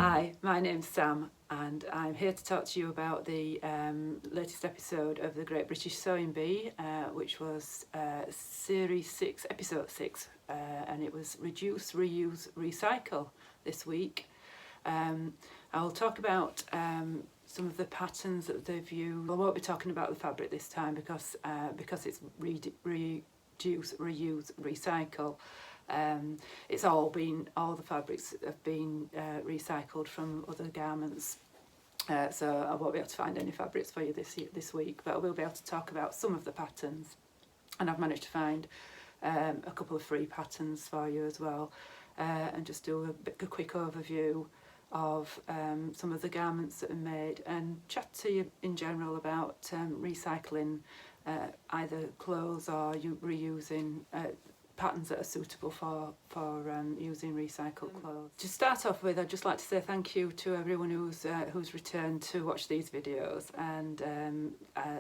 Hi, my name's Sam and I'm here to talk to you about the latest episode of the Great British Sewing Bee, which was Series 6, Episode 6, and it was Reduce, Reuse, Recycle this week. I'll talk about some of the patterns that they've used. I won't be talking about the fabric this time because it's reduce, reuse, recycle. All the fabrics have been recycled from other garments, so I won't be able to find any fabrics for you this week, but I will be able to talk about some of the patterns, and I've managed to find a couple of free patterns for you as well, and just do a quick overview of some of the garments that are made and chat to you in general about recycling either clothes or reusing patterns that are suitable for using recycled clothes. To start off with, I'd just like to say thank you to everyone who's returned to watch these videos, and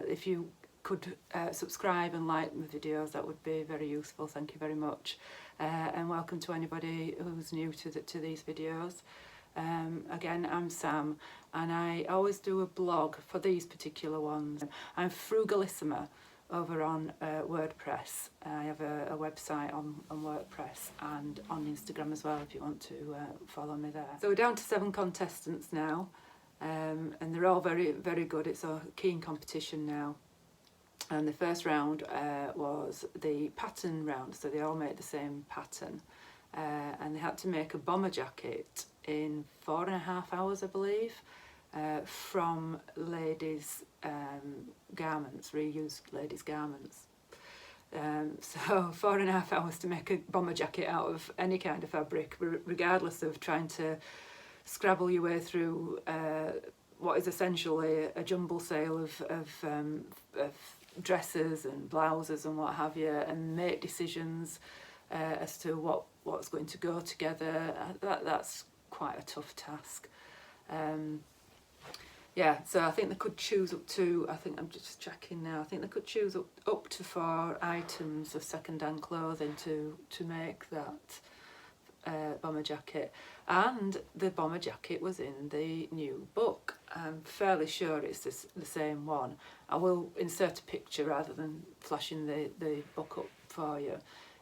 if you could subscribe and like the videos, that would be very useful. Thank you very much, and welcome to anybody who's new to these videos. Again, I'm Sam, and I always do a blog for these particular ones. I'm Frugalissima over on WordPress. I have a website on WordPress and on Instagram as well if you want to follow me there. So we're down to 7 contestants now, and they're all very, very good. It's a keen competition now. And the first round was the pattern round, so they all made the same pattern. And they had to make a bomber jacket in 4.5 hours, I believe, from ladies' garments, reused ladies' garments. So 4.5 hours to make a bomber jacket out of any kind of fabric, regardless of trying to scrabble your way through what is essentially a jumble sale of dresses and blouses and what have you, and make decisions as to what's going to go together. That's quite a tough task. Yeah, so I think they could choose up to, I think I'm just checking now, I think they could choose up to 4 items of second-hand clothing to make that bomber jacket. And the bomber jacket was in the new book. I'm fairly sure it's the same one. I will insert a picture rather than flashing the book up for you.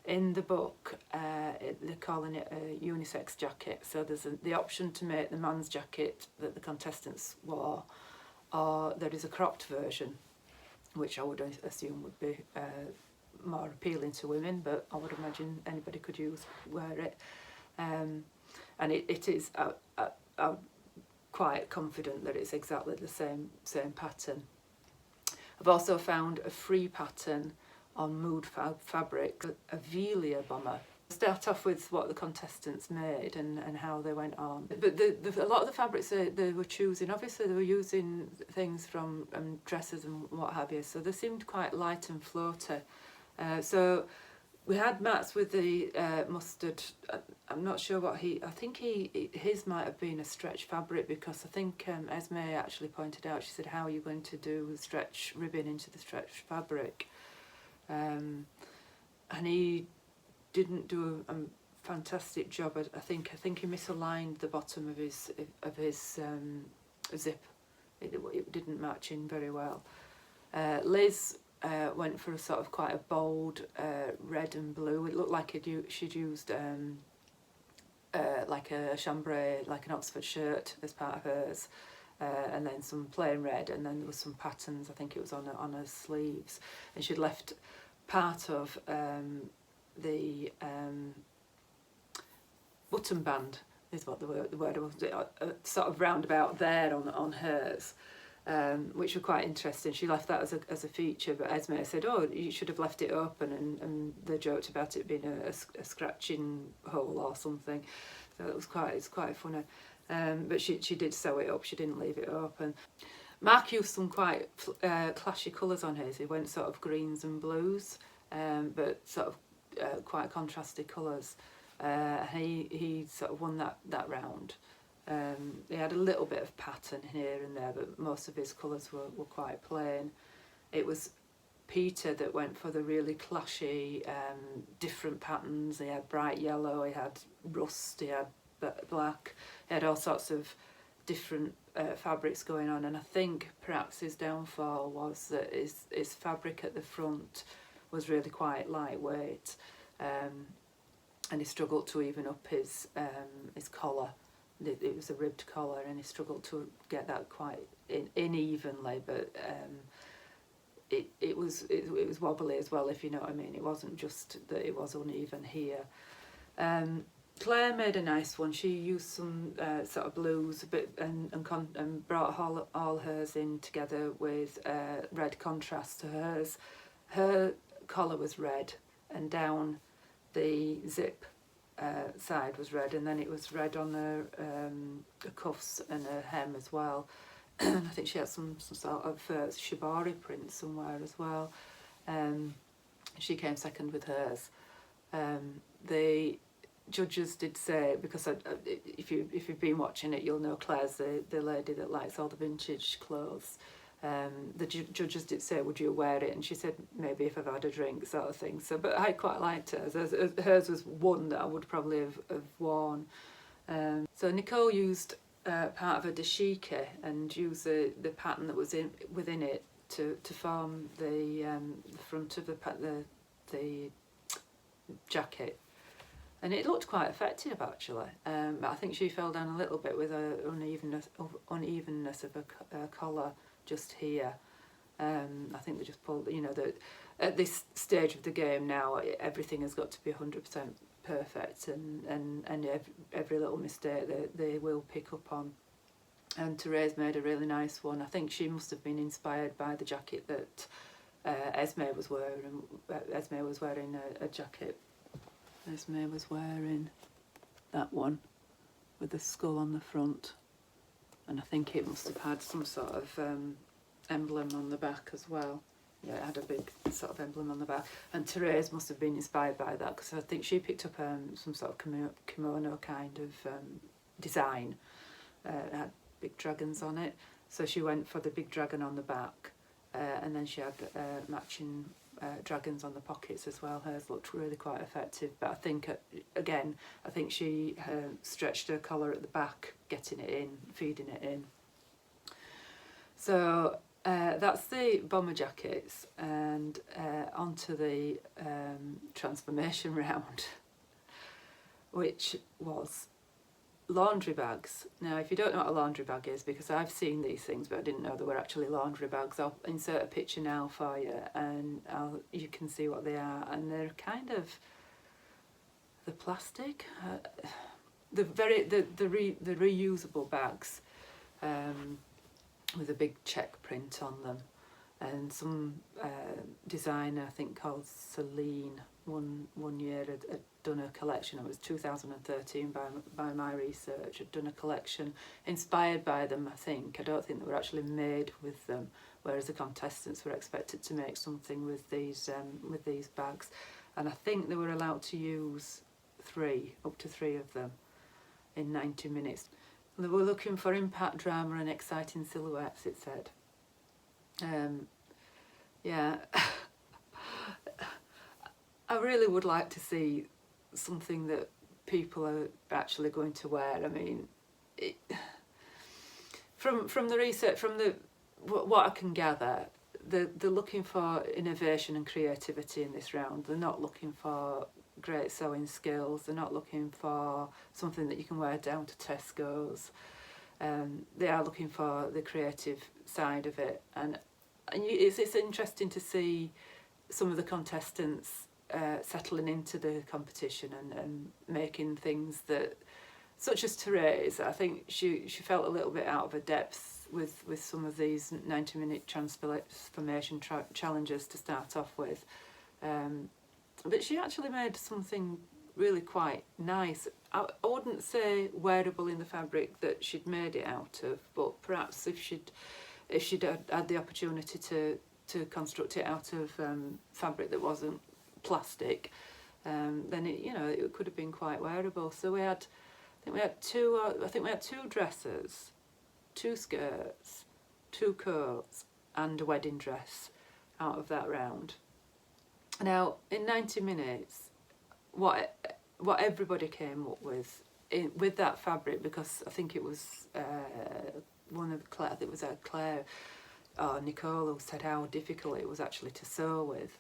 In the book, they're calling it a unisex jacket, so there's the option to make the man's jacket that the contestants wore, or there is a cropped version, which I would assume would be more appealing to women, but I would imagine anybody could wear it. And it is, I'm quite confident that it's exactly the same pattern. I've also found a free pattern on Mood Fabric, a Velia bomber. Start off with what the contestants made and how they went on. But a lot of the fabrics they were choosing, obviously they were using things from dresses and what have you, so they seemed quite light and floaty. So we had mats with the mustard. I'm not sure what I think his might have been a stretch fabric, because I think Esme actually pointed out, she said, how are you going to do stretch ribbing into the stretch fabric? And he didn't do a fantastic job. I think he misaligned the bottom of his zip. It didn't match in very well. Liz went for a sort of quite a bold red and blue. It looked like she'd used like a chambray, like an Oxford shirt as part of hers. And then some plain red, and then there was some patterns. I think it was on her sleeves, and she'd left part of the button band, is what the word was, sort of roundabout there on hers, which were quite interesting. She left that as a feature, but Esme said, "Oh, you should have left it open," and they joked about it being a scratching hole or something. So it's quite funny. But she did sew it up, she didn't leave it open. Mark used some quite clashy colours on his. He went sort of greens and blues, but sort of quite contrasty colours. He sort of won that round. He had a little bit of pattern here and there, but most of his colours were quite plain. It was Peter that went for the really clashy, different patterns. He had bright yellow, he had rust, he had black. he had all sorts of different fabrics going on, and I think perhaps his downfall was that his fabric at the front was really quite lightweight, and he struggled to even up his collar. It was a ribbed collar, and he struggled to get that quite in evenly, but it was wobbly as well, if you know what I mean. It wasn't just that it was uneven here. Claire made a nice one. She used some sort of blues a bit and brought all hers in together with red contrast to hers. Her collar was red, and down the zip side was red, and then it was red on the cuffs and her hem as well. I think she had some sort of shibari print somewhere as well. She came second with hers. The judges did say, because if you've been watching it, you'll know Claire's the lady that likes all the vintage clothes. The judges did say, would you wear it? And she said, maybe if I've had a drink, sort of thing. So, but I quite liked hers. Hers was one that I would probably have worn. So Nicole used part of a dashiki and used the pattern that was within it to form the front of the jacket. And it looked quite effective, actually. But I think she fell down a little bit with a unevenness of a collar just here. I think they just pulled, you know, that at this stage of the game now, everything has got to be 100% perfect, and every little mistake they will pick up on. And Therese made a really nice one. I think she must have been inspired by the jacket that Esme was wearing. Esme was wearing a jacket. Esme was wearing that one with the skull on the front, and I think it must have had some sort of emblem on the back as well. Yeah, it had a big sort of emblem on the back, and Therese must have been inspired by that, because I think she picked up some sort of kimono kind of design. It had big dragons on it, so she went for the big dragon on the back, and then she had matching dragons on the pockets as well. Hers looked really quite effective, but I think I think she stretched her collar at the back, getting it in, feeding it in. So that's the bomber jackets, and onto the transformation round, which was laundry bags. Now, if you don't know what a laundry bag is, because I've seen these things but I didn't know they were actually laundry bags, I'll insert a picture now for you, and you can see what they are. And they're kind of the plastic, the reusable bags, with a big check print on them, and some designer, I think called Celine, one year had done a collection. It was 2013 by my research, had done a collection inspired by them, I think. I don't think they were actually made with them, whereas the contestants were expected to make something with these bags, and I think they were allowed to use up to three of them in 90 minutes. They were looking for impact, drama and exciting silhouettes, it said. Yeah, I really would like to see something that people are actually going to wear. I mean, from the research, from what I can gather, they're looking for innovation and creativity in this round. They're not looking for great sewing skills. They're not looking for something that you can wear down to Tesco's. They are looking for the creative side of it, and it's interesting to see some of the contestants settling into the competition and making things that, such as Therese, I think she felt a little bit out of her depth with some of these 90-minute transformation challenges to start off with. But she actually made something really quite nice. I wouldn't say wearable in the fabric that she'd made it out of, but perhaps if she'd had the opportunity to construct it out of fabric that wasn't plastic, then it could have been quite wearable. So I think we had two dresses, 2 skirts, 2 coats, and a wedding dress out of that round. Now, in 90 minutes, what everybody came up with with that fabric, because I think it was one of Claire, I think it was Claire or Nicole who said how difficult it was actually to sew with,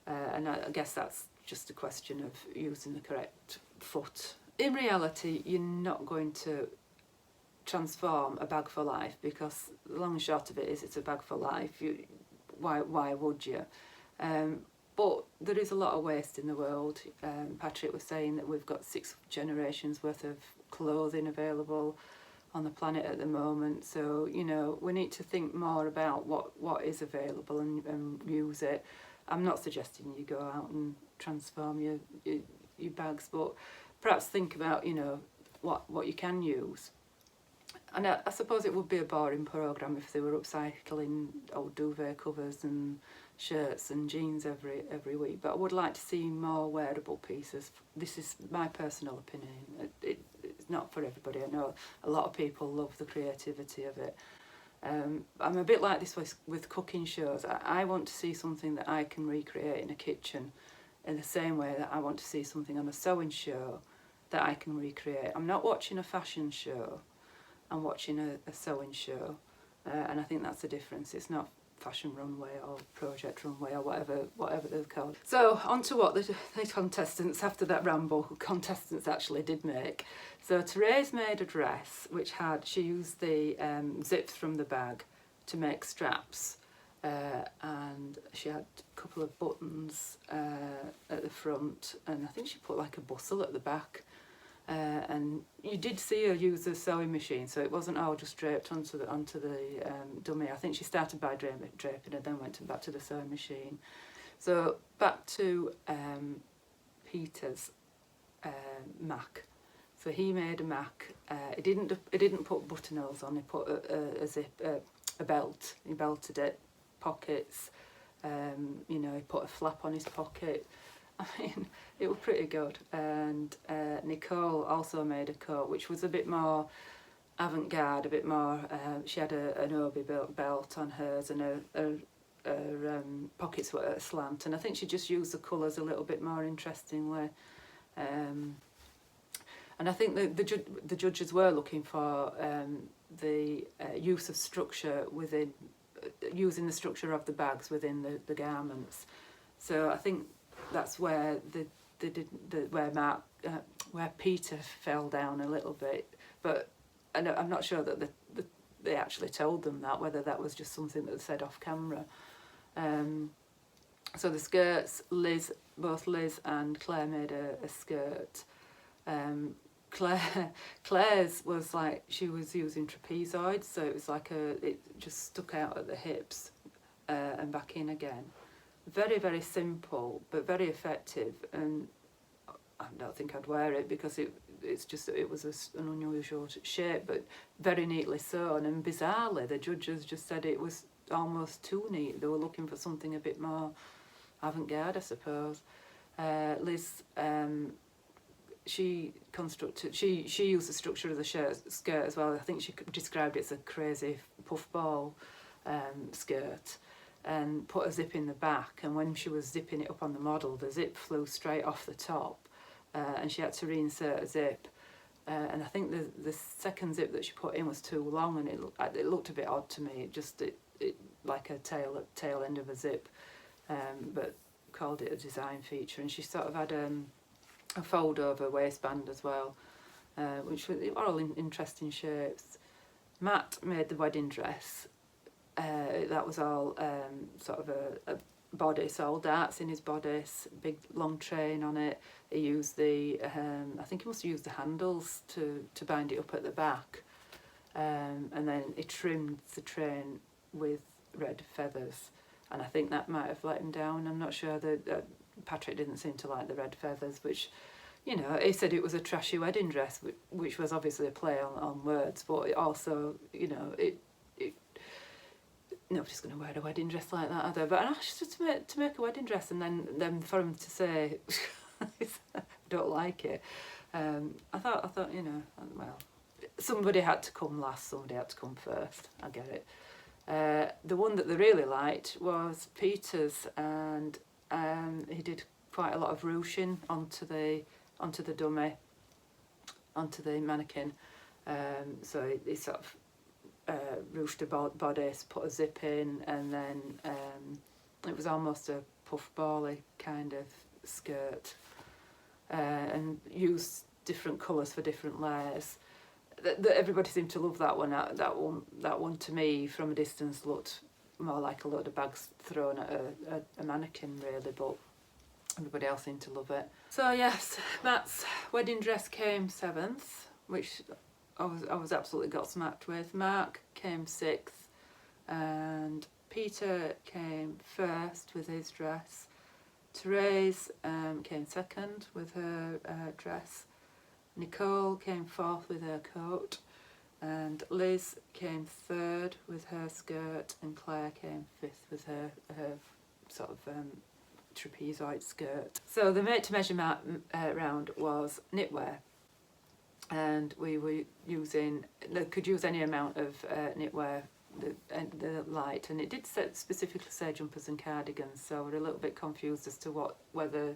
and I guess that's just a question of using the correct foot. In reality, you're not going to transform a bag for life, because the long and short of it is it's a bag for life. Why would you? But there is a lot of waste in the world. Patrick was saying that we've got 6 generations worth of clothing available on the planet at the moment, so you know, we need to think more about what is available and use it. I'm not suggesting you go out and transform your bags, but perhaps think about, you know, what you can use. And I suppose it would be a boring programme if they were upcycling old duvet covers and shirts and jeans every week, but I would like to see more wearable pieces. This is my personal opinion. It's not for everybody. I know a lot of people love the creativity of it. I'm a bit like this with cooking shows. I want to see something that I can recreate in a kitchen in the same way that I want to see something on a sewing show that I can recreate. I'm not watching a fashion show, I'm watching a sewing show, and I think that's the difference. It's not fashion runway or project runway or whatever they're called. So on to what the contestants, after that ramble, contestants actually did make. So Therese made a dress which she used the zips from the bag to make straps, and she had a couple of buttons at the front, and I think she put like a bustle at the back. And you did see her use the sewing machine, so it wasn't all just draped onto the dummy. I think she started by draping and then went back to the sewing machine. So back to Peter's Mac. So he made a Mac. He didn't put buttonholes on. He put a zip, a belt. He belted it, pockets. You know, he put a flap on his pocket. I mean, it was pretty good. And Nicole also made a coat which was a bit more avant-garde, a bit more, she had an obi belt on hers, and her pockets were at a slant, and I think she just used the colours a little bit more interestingly. And I think the judges were looking for the use of structure within, using the structure of the bags within the garments. So I think that's where where Peter fell down a little bit, but I'm not sure that they actually told them that, whether that was just something that they said off camera. So the skirts, both Liz and Claire made a skirt. Claire's was like, she was using trapezoids, so it was like it just stuck out at the hips and back in again. Very, very simple, but very effective, and I don't think I'd wear it because it was an unusual shape, but very neatly sewn. And bizarrely, the judges just said it was almost too neat. They were looking for something a bit more avant-garde, I suppose. Liz, she used the structure of the skirt as well. I think she described it as a crazy puffball skirt, and put a zip in the back, and when she was zipping it up on the model, the zip flew straight off the top, and she had to reinsert a zip, and I think the second zip that she put in was too long, and it looked a bit odd to me. It like a tail end of a zip, but called it a design feature. And she sort of had a fold over waistband as well, which were all interesting shapes. Matt made the wedding dress. That was all sort of a bodice, all darts in his bodice, big long train on it. He used I think he must have used the handles to bind it up at the back, and then he trimmed the train with red feathers, and I think that might have let him down. I'm not sure. Patrick didn't seem to like the red feathers, which, you know, he said it was a trashy wedding dress, which was obviously a play on words, but it also, you know, nobody's going to wear a wedding dress like that, are they? But actually to make a wedding dress and then for him to say I don't like it, I thought, you know, well, somebody had to come last, somebody had to come first. I get it. The one that they really liked was Peter's, and he did quite a lot of ruching onto the dummy, onto the mannequin. So he sort of ruched a bodice, put a zip in, and then it was almost a puffbally kind of skirt, and used different colours for different layers. Everybody seemed to love that one. That one to me from a distance looked more like a load of bags thrown at a mannequin really, but everybody else seemed to love it. So yes, Matt's wedding dress came 7th, which I was absolutely gobsmacked with. Mark came 6th, and Peter came 1st with his dress. Therese came 2nd with her dress. Nicole came 4th with her coat, and Liz came 3rd with her skirt, and Claire came 5th with her sort of trapezoid skirt. So the made to measure round was knitwear, and we were using, they could use any amount of knitwear, the light, and it did specifically say jumpers and cardigans, so we're a little bit confused as to whether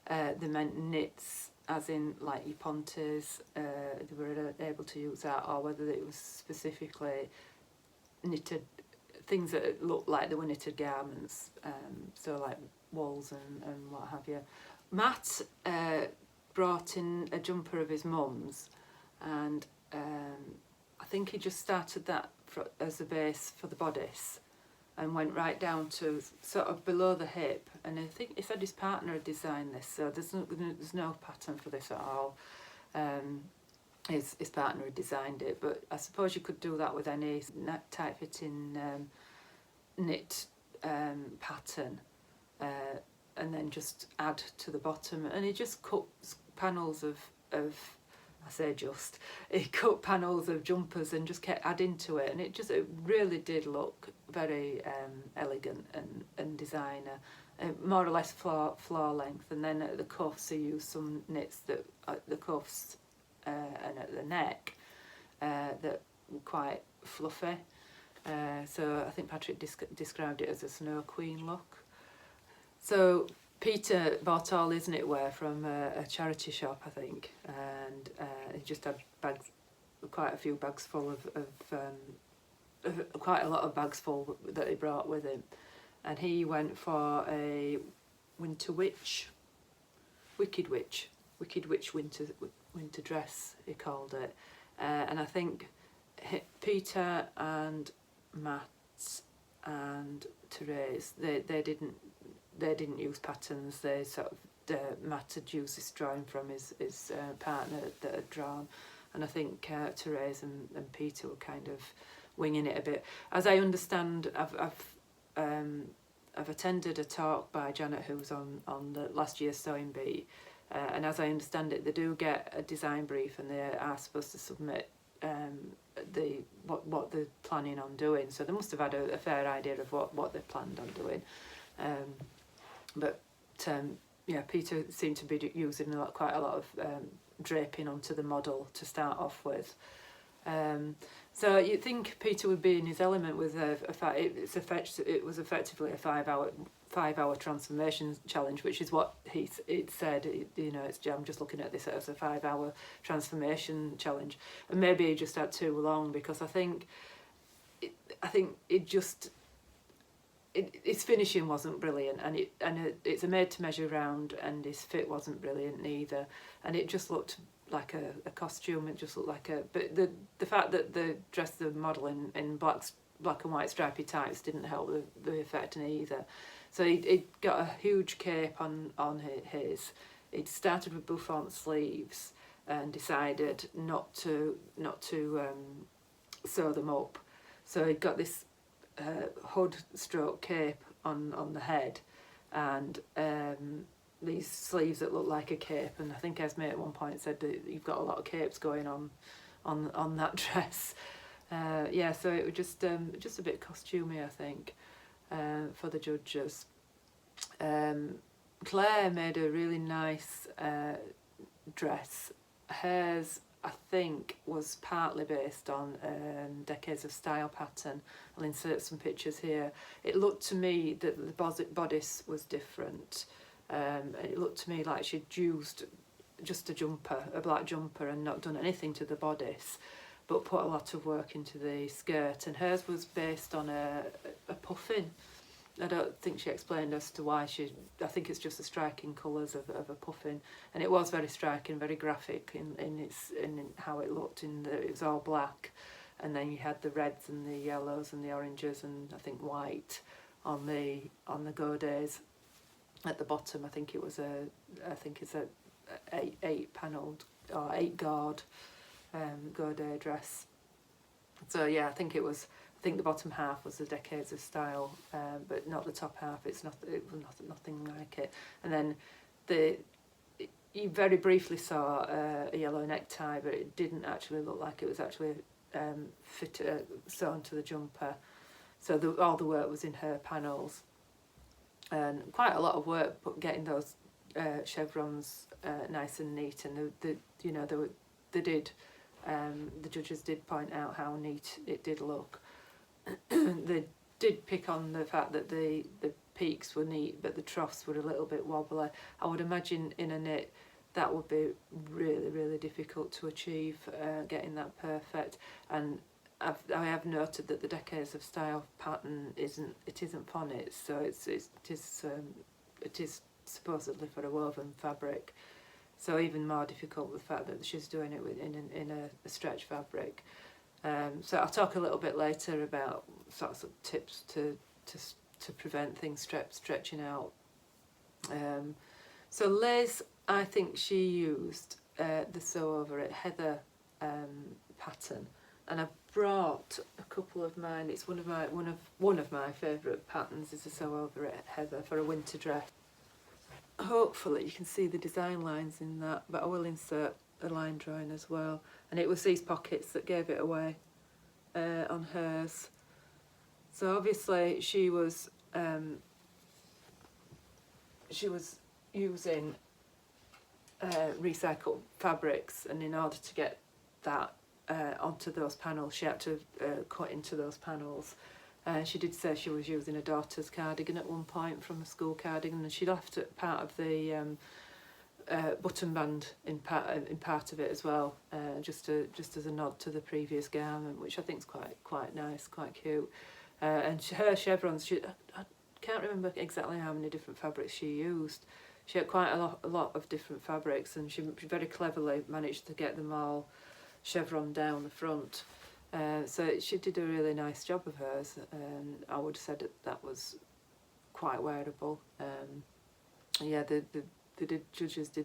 they meant knits as in like your pontes, they were able to use that, or whether it was specifically knitted things that looked like they were knitted garments, so like wools and what have you. Matt brought in a jumper of his mum's, and I think he just started that as a base for the bodice and went right down to sort of below the hip, and I think he said his partner had designed this, so there's no pattern for this at all. His partner had designed it, but I suppose you could do that with any tight fitting knit pattern, and then just add to the bottom, and he just cut panels of he cut panels of jumpers and just kept adding to it, and it really did look very elegant and designer, more or less floor length. And then at the cuffs he used some knits that at the cuffs and at the neck that were quite fluffy, so I think Patrick described it as a snow queen look. So Peter bought all his knitwear from a charity shop, I think, and he just had quite a few bags full quite a lot of bags full that he brought with him, and he went for a Wicked Witch winter dress, he called it, and I think Peter and Matt and Therese, they didn't use patterns. They sort of Matt had used this drawing from his partner that had drawn, and I think Therese and Peter were kind of winging it a bit. As I understand, I've attended a talk by Janet, who was on the last year's Sewing Bee, and as I understand it, they do get a design brief, and they are supposed to submit what they're planning on doing. So they must have had a fair idea of what they planned on doing. But yeah, Peter seemed to be using quite a lot of draping onto the model to start off with. So you'd think Peter would be in his element with it was effectively a 5-hour transformation challenge, which is what it said. I'm just looking at this as a 5-hour transformation challenge, and maybe he just had too long, because I think his finishing wasn't brilliant, and it's a made to measure round, and his fit wasn't brilliant either, and it just looked like a costume. It just looked like but the fact that they dressed the model in black and white stripy tights didn't help the effect either. So he got a huge cape on his. He'd started with bouffant sleeves and decided not to sew them up, so he got this hood stroke cape on the head, and these sleeves that look like a cape, and I think Esme at one point said that you've got a lot of capes going on that dress. Yeah, so it was just a bit costumey, I think, for the judges. Claire made a really nice dress. Hers, I think, was partly based on Decades of Style pattern. I'll insert some pictures here. It looked to me that the bodice was different. It looked to me like she'd used just a jumper, a black jumper, and not done anything to the bodice, but put a lot of work into the skirt. And hers was based on a puffin. I don't think she explained as to why I think it's just the striking colours of a puffin, and it was very striking, very graphic in how it looked. It was all black, and then you had the reds and the yellows and the oranges and I think white on the godets at the bottom. I think it's a eight panelled or 8 gourd godet dress. So yeah, I think the bottom half was the Decades of Style, but not the top half. It was nothing like it. And then you very briefly saw a yellow necktie, but it didn't actually look like it was actually sewn to the jumper. So all the work was in her panels, and quite a lot of work getting those chevrons nice and neat. And the judges did point out how neat it did look. They did pick on the fact that the peaks were neat, but the troughs were a little bit wobbly. I would imagine in a knit that would be really, really difficult to achieve, getting that perfect. And I have noted that the Decades of Style pattern isn't for knits, so it is supposedly for a woven fabric. So even more difficult with the fact that she's doing it in a stretch fabric. So I'll talk a little bit later about sorts of tips to prevent things stretching out. So Liz, I think she used the Sew Over It Heather pattern, and I've brought a couple of mine. It's one of my favourite patterns is the Sew Over It Heather for a winter dress. Hopefully you can see the design lines in that, but I will insert a line drawing as well. And it was these pockets that gave it away on hers. So obviously she was using recycled fabrics, and in order to get that onto those panels, she had to cut into those panels. She did say she was using a daughter's cardigan at one point from a school cardigan, and she left part of the button band in part of it as well, just as a nod to the previous garment, which I think is quite nice, quite cute. And her chevrons, I can't remember exactly how many different fabrics she used. She had quite a lot of different fabrics, and she very cleverly managed to get them all chevron down the front. So she did a really nice job of hers, and I would have said that was quite wearable. Yeah, the judges they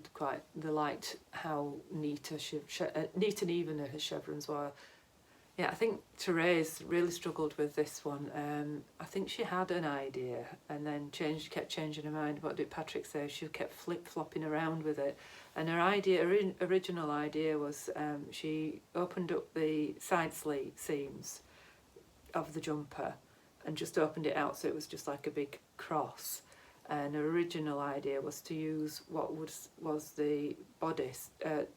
liked how neat and even her chevrons were. Yeah, I think Therese really struggled with this one. I think she had an idea and then kept changing her mind. What did Patrick say? She kept flip-flopping around with it. And her original idea was she opened up the side seams of the jumper and just opened it out so it was just like a big cross. And her original idea was to use what was the bodice, the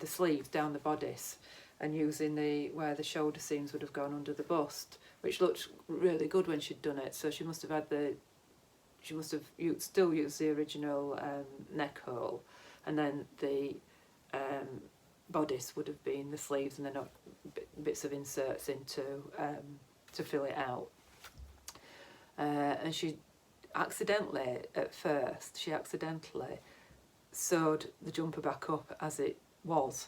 sleeves down the bodice, and using where the shoulder seams would have gone under the bust, which looked really good when she'd done it. So she must have still used the original neck hole, and then the bodice would have been the sleeves, and then bits of inserts into to fill it out. And she accidentally sewed the jumper back up as it was.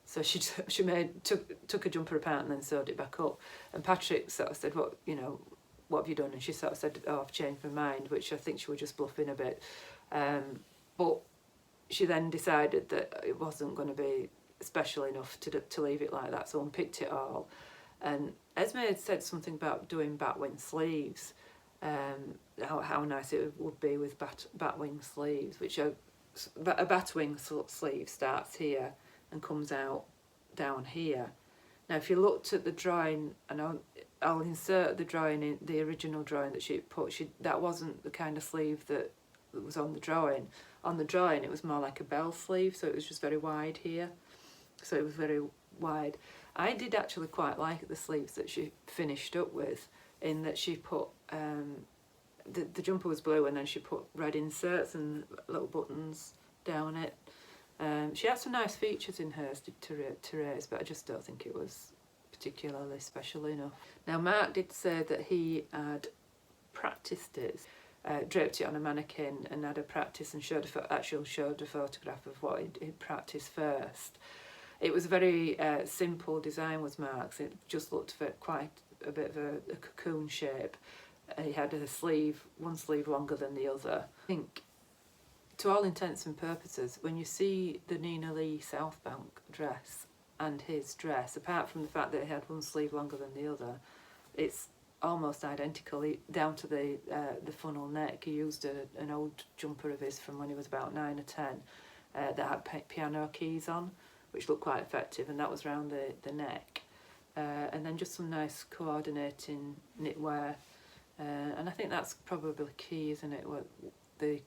So she took a jumper apart and then sewed it back up. And Patrick sort of said, what have you done? And she sort of said, I've changed my mind, which I think she was just bluffing a bit. But she then decided that it wasn't going to be special enough to leave it like that, so unpicked it all. And Esme had said something about doing batwing sleeves, how nice it would be with batwing sleeves, which a batwing sleeve starts here and comes out down here. Now if you looked at the drawing, and I'll insert the drawing in the original drawing that she put, that wasn't the kind of sleeve that was on the drawing. On the drawing it was more like a bell sleeve, so it was just very wide here, so it was very wide. I did actually quite like the sleeves that she finished up with, in that she put the jumper was blue and then she put red inserts and little buttons down it. She had some nice features in hers to raise, but I just don't think it was particularly special enough. Now Mark did say that he had practiced it, draped it on a mannequin and had a practice and showed a photograph of what he'd practiced first. It was a very simple design, was Mark's. It just looked quite a bit of a cocoon shape. He had one sleeve longer than the other. I think, to all intents and purposes, when you see the Nina Lee South Bank dress and his dress, apart from the fact that he had one sleeve longer than the other, it's almost identical, down to the funnel neck. He used an old jumper of his from when he was about 9 or 10 that had piano keys on, which looked quite effective, and that was round the neck. And then just some nice coordinating knitwear, and I think that's probably key, isn't it? What the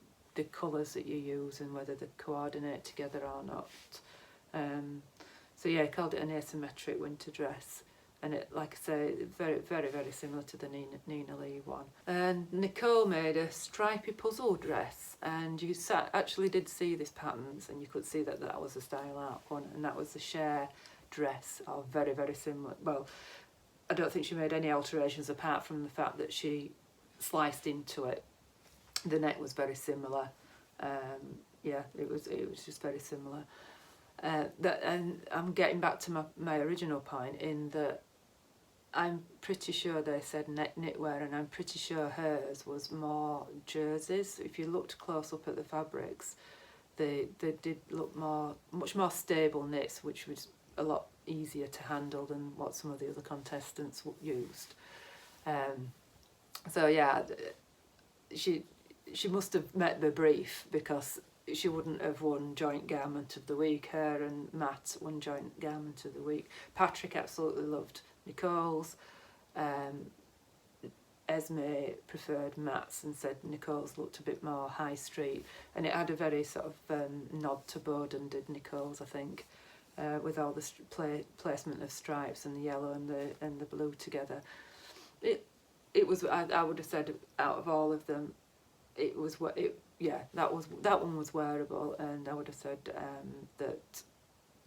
colours that you use and whether they coordinate together or not. So yeah, I called it an asymmetric winter dress, and it, like I say, very, very, very similar to the Nina Lee one. And Nicole made a stripy puzzle dress, and you actually did see this patterns, and you could see that that was a style art one, and that was the Cher dress, or very, very similar. Well, I don't think she made any alterations apart from the fact that she sliced into it. The neck was very similar. Yeah, it was just very similar. And I'm getting back to my original point in that I'm pretty sure they said knitwear, and I'm pretty sure hers was more jerseys. If you looked close up at the fabrics, they did look much more stable knits, which was a lot easier to handle than what some of the other contestants used. So yeah, she must have met the brief, because she wouldn't have won Joint Garment of the Week. Her and Matt won Joint Garment of the Week. Patrick absolutely loved Nicole's. Esme preferred Matt's and said Nicole's looked a bit more high street, and it had a very sort of nod to Bowden, did Nicole's, I think, with all the placement of stripes and the yellow and the blue together. It was, I would have said, out of all of them, that one was wearable, and I would have said that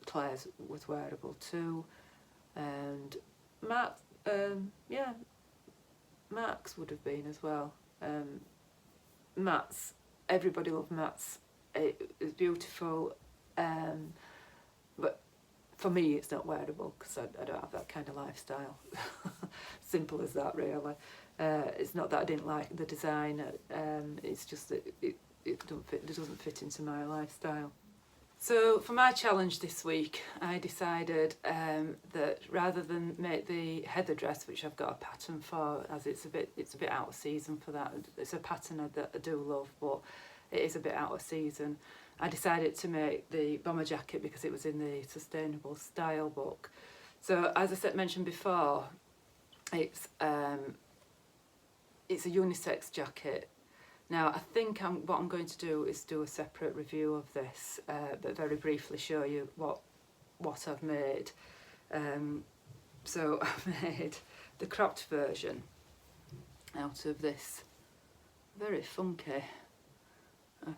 Claire's was wearable too, and Mark's would have been as well. Matt's, everybody loved Matt's. It was beautiful, but for me it's not wearable because I don't have that kind of lifestyle. Simple as that, really. It's not that I didn't like the design, it's just that it doesn't fit into my lifestyle. So for my challenge this week, I decided that rather than make the heather dress, which I've got a pattern for, as it's a bit out of season for that. It's a pattern that I do love, but it is a bit out of season. I decided to make the bomber jacket because it was in the Sustainable Style book. So as I mentioned before, it's a unisex jacket. Now I think what I'm going to do is do a separate review of this, but very briefly show you what I've made. So I've made the cropped version out of this very funky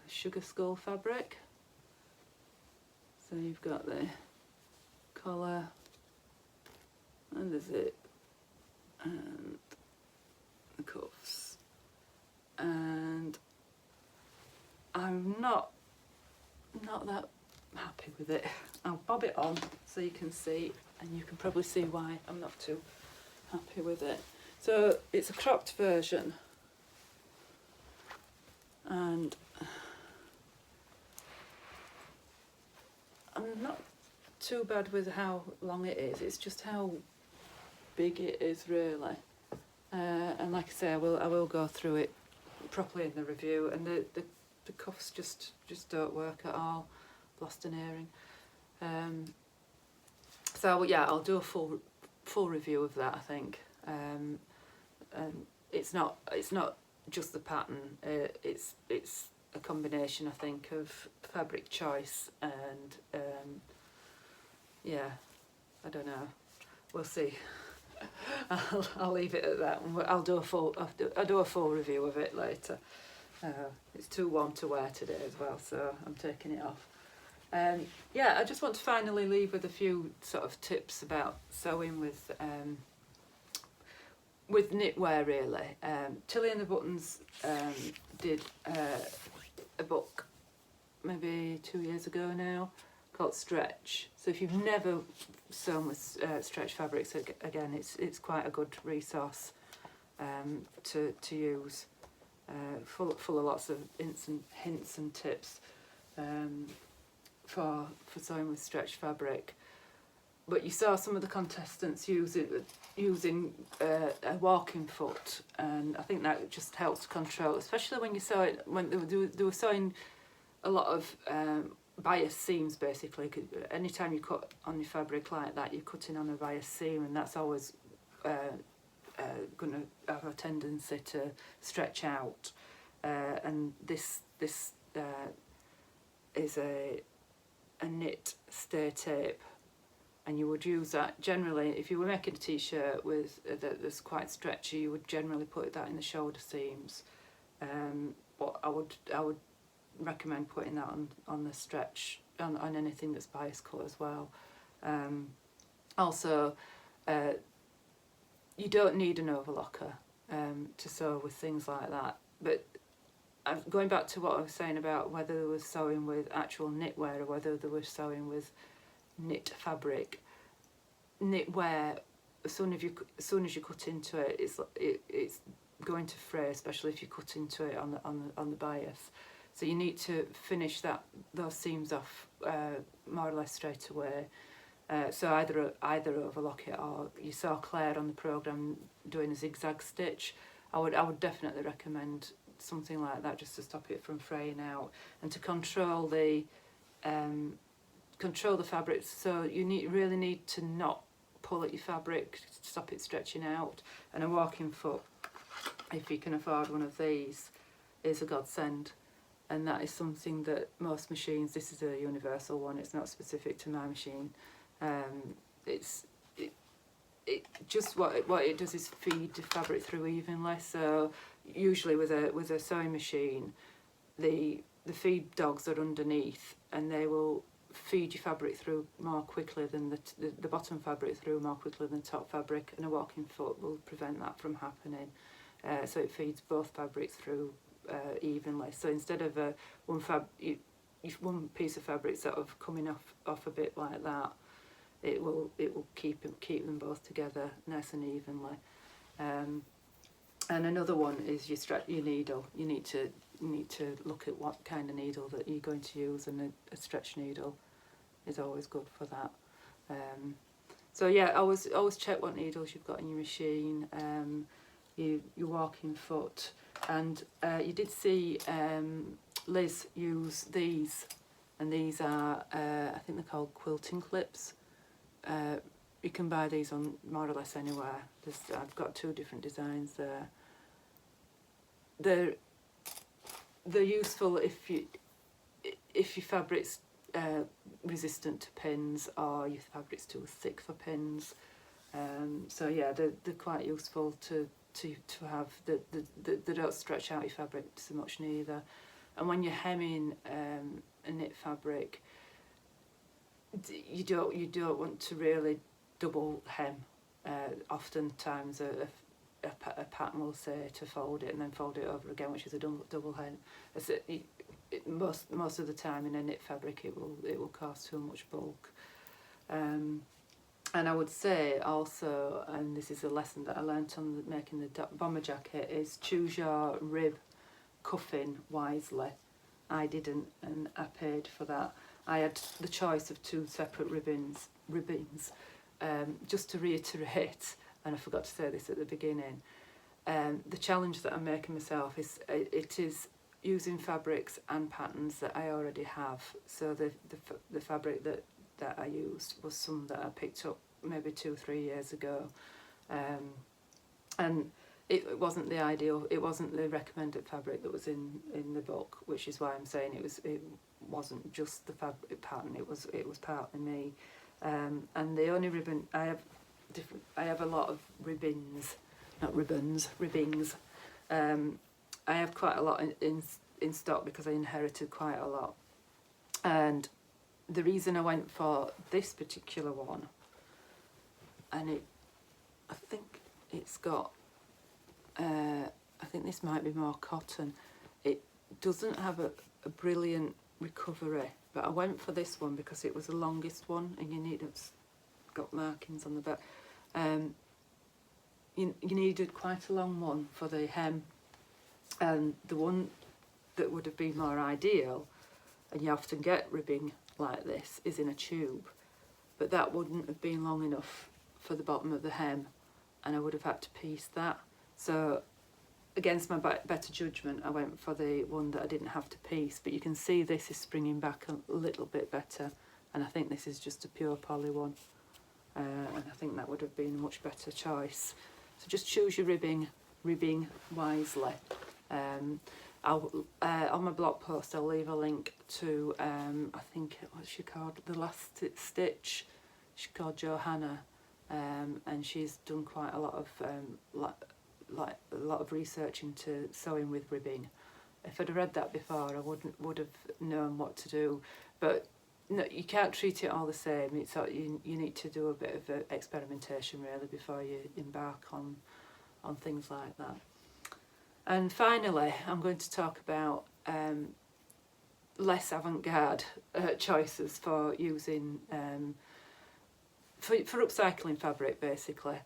sugar skull fabric. So you've got the collar and the zip and the cuffs, and I'm not that happy with it. I'll bob it on so you can see, and you can probably see why I'm not too happy with it. So it's a cropped version, and I'm not too bad with how long it is, it's just how big it is, really. And like I say, I will go through it properly in the review, and the cuffs just don't work at all. Lost an earring. So yeah, I'll do a full review of that, I think. And it's not just the pattern. It's a combination, I think, of fabric choice and yeah, I don't know. We'll see. I'll leave it at that. I'll do a full review of it later. It's too warm to wear today as well, so I'm taking it off. Yeah, I just want to finally leave with a few sort of tips about sewing with knitwear really. Tilly and the Buttons did a book maybe 2 years ago now called Stretch. So if you've never sewn with stretch fabrics, again, it's quite a good resource to use. Full of lots of hints and tips for sewing with stretch fabric. But you saw some of the contestants using a walking foot, and I think that just helps control, especially when you sew it, when they were sewing a lot of bias seams basically. Anytime you cut on your fabric like that, you're cutting on a bias seam, and that's always going to have a tendency to stretch out. And this is a knit stay tape, and you would use that generally if you were making a t-shirt with that's quite stretchy. You would generally put that in the shoulder seams, but I would recommend putting that on the stretch on anything that's bias cut as well. Also, you don't need an overlocker to sew with things like that. But going back to what I was saying about whether they were sewing with actual knitwear or whether they were sewing with knit fabric, knitwear, as soon as you cut into it, it's going to fray, especially if you cut into it on the bias. So you need to finish those seams off more or less straight away. So either overlock it, or you saw Claire on the programme doing a zigzag stitch. I would definitely recommend something like that just to stop it from fraying out and to control the fabric. So you really need to not pull at your fabric to stop it stretching out. And a walking foot, if you can afford one of these, is a godsend. And that is something that most machines, this is a universal one, it's not specific to my machine. Just what it does is feed the fabric through evenly. So usually with a sewing machine, the feed dogs are underneath, and they will feed your fabric through more quickly than the bottom fabric through more quickly than the top fabric, and a walking foot will prevent that from happening. So it feeds both fabrics through evenly. So instead of one piece of fabric sort of coming off a bit like that, it will keep them both together nice and evenly. And another one is your needle. You need to look at what kind of needle that you're going to use, and a stretch needle is always good for that. So yeah, always check what needles you've got in your machine. Your walking foot, and you did see Liz use these, and these are I think they're called quilting clips. You can buy these on more or less anywhere. I've got 2 different designs there. They're useful if your fabric's resistant to pins, or your fabric's too thick for pins. So yeah, they're quite useful to have. They don't stretch out your fabric so much neither. And when you're hemming a knit fabric, you don't want to really double hem. Oftentimes a pattern will say to fold it and then fold it over again, which is a double hem. Most of the time in a knit fabric it will cause too much bulk. And I would say also, and this is a lesson that I learnt on making the bomber jacket, is choose your rib cuffing wisely. I didn't, and I paid for that. I had the choice of 2 separate ribbons. Just to reiterate, and I forgot to say this at the beginning, the challenge that I'm making myself is it is using fabrics and patterns that I already have. So the fabric that I used was some that I picked up maybe 2-3 years ago, and it wasn't the ideal. It wasn't the recommended fabric that was in the book, which is why I'm saying it wasn't just the fabric pattern. It was partly me, and the only ribbon I have a lot of ribbons, not ribbons, ribbings. I have quite a lot in stock because I inherited quite a lot, and the reason I went for this particular one, and I think it's got, I think this might be more cotton. It doesn't have a brilliant recovery, but I went for this one because it was the longest one, and it's got markings on the back. You needed quite a long one for the hem, and the one that would have been more ideal, and you often get ribbing like this, is in a tube, but that wouldn't have been long enough for the bottom of the hem, and I would have had to piece that. So against my better judgment, I went for the one that I didn't have to piece, but you can see this is springing back a little bit better, and I think this is just a pure poly one, and I think that would have been a much better choice. So just choose your ribbing wisely. On my blog post I'll leave a link to, I think, what's she called, The Last Stitch. She's called Johanna, and she's done quite a lot of like a lot of research into sewing with ribbing. If I'd read that before, I would have known what to do, but no, you can't treat it all the same. It's you need to do a bit of experimentation really before you embark on things like that. And finally, I'm going to talk about less avant-garde choices for using for upcycling fabric, basically.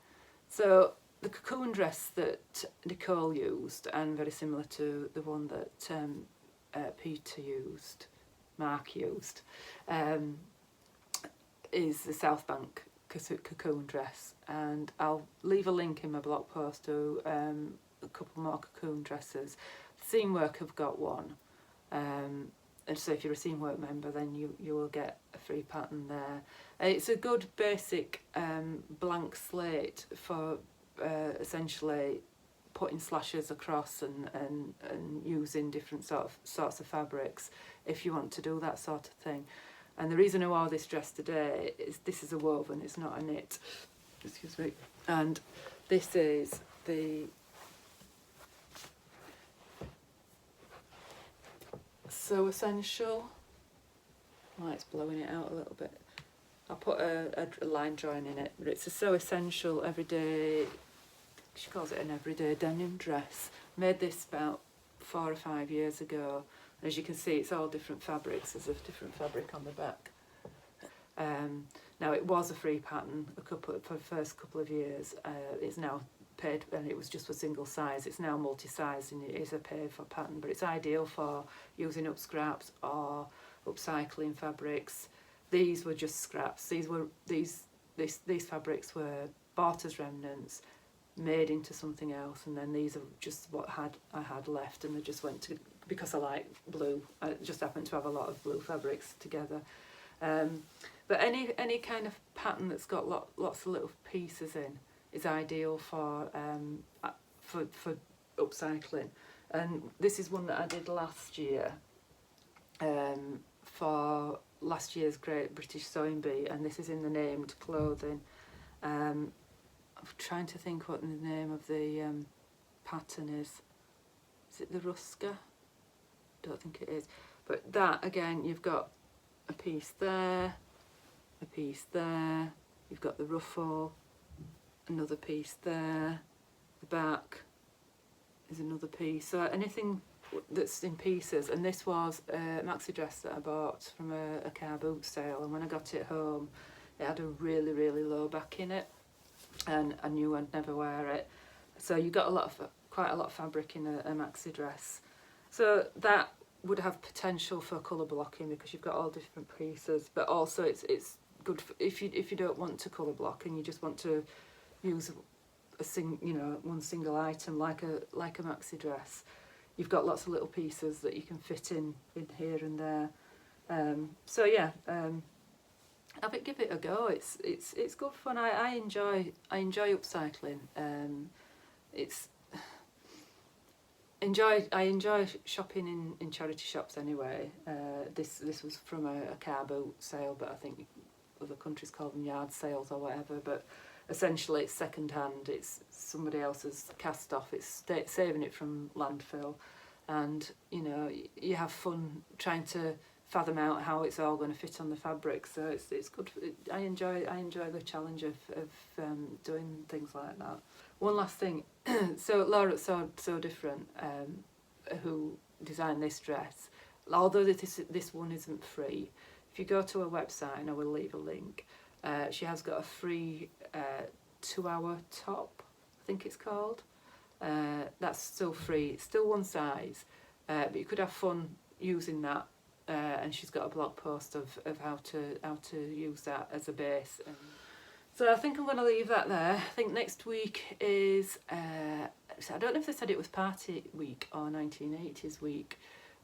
So the cocoon dress that Nicole used, and very similar to the one that Peter used, Mark used, is the South Bank cocoon dress, and I'll leave a link in my blog post to a couple more cocoon dresses. Seamwork have got one, and so if you're a Seamwork member, then you will get a free pattern there. It's a good basic blank slate for essentially putting slashes across and using different sorts of fabrics if you want to do that sort of thing. And the reason I wore this dress today is this is a woven, it's not a knit. Excuse me. And this is the So Essential. Light's blowing it out a little bit. I'll put a line drawing in it, but it's a So Essential everyday, she calls it an everyday denim dress. Made this about 4 or 5 years ago. And as you can see, it's all different fabrics. There's a different fabric on the back. Now it was a free pattern for the first couple of years. It's now paid, and it was just for single size. It's now multi-size, and it is a paid for pattern, but it's ideal for using up scraps or upcycling fabrics. These were just scraps. These fabrics were bought as remnants, made into something else, and then these are just what I had left, and they just went to, because I like blue, I just happened to have a lot of blue fabrics together. But any kind of pattern that's got lots of little pieces in is ideal for upcycling. And this is one that I did last year for last year's Great British Sewing Bee, and this is in the named clothing. I'm trying to think what the name of the pattern is. Is it the Ruska? Don't think it is. But that, again, you've got a piece there, a piece there, you've got the ruffle, another piece there, the back is another piece. So anything that's in pieces, and this was a maxi dress that I bought from a car boot sale, and when I got it home it had a really, really low back in it, and I knew I'd never wear it. So you got quite a lot of fabric in a maxi dress. So that would have potential for colour blocking because you've got all different pieces, but also it's good for if you don't want to colour block and you just want to use one single item like a maxi dress. You've got lots of little pieces that you can fit in here and there. So yeah, give it a go. It's good fun. I enjoy upcycling. I enjoy shopping in charity shops anyway. This was from a car boot sale, but I think other countries call them yard sales or whatever. But essentially, it's second hand. It's somebody else's cast off. It's saving it from landfill, and you have fun trying to fathom out how it's all going to fit on the fabric. So it's good. I enjoy the challenge of doing things like that. One last thing. So Laura at So Different, who designed this dress, although this one isn't free, if you go to her website, and I will leave a link, she has got a free 2-hour top, I think it's called. That's still free. It's still one size, but you could have fun using that. And she's got a blog post of how to use that as a base. So I think I'm going to leave that there. I think next week is, I don't know if they said it was Party Week or 1980s Week.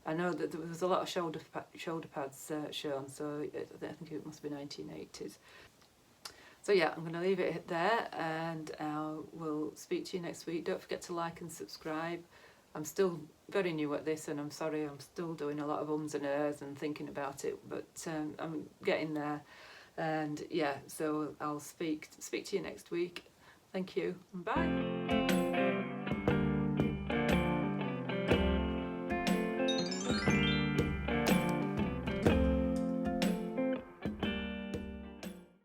I know that there was a lot of shoulder pads shown, so I think it must be 1980s. So yeah, I'm going to leave it there, and I will speak to you next week. Don't forget to like and subscribe. I'm still very new at this, and I'm sorry, I'm still doing a lot of ums and ahs and thinking about it, but I'm getting there. And yeah, so I'll speak to you next week. Thank you. Bye.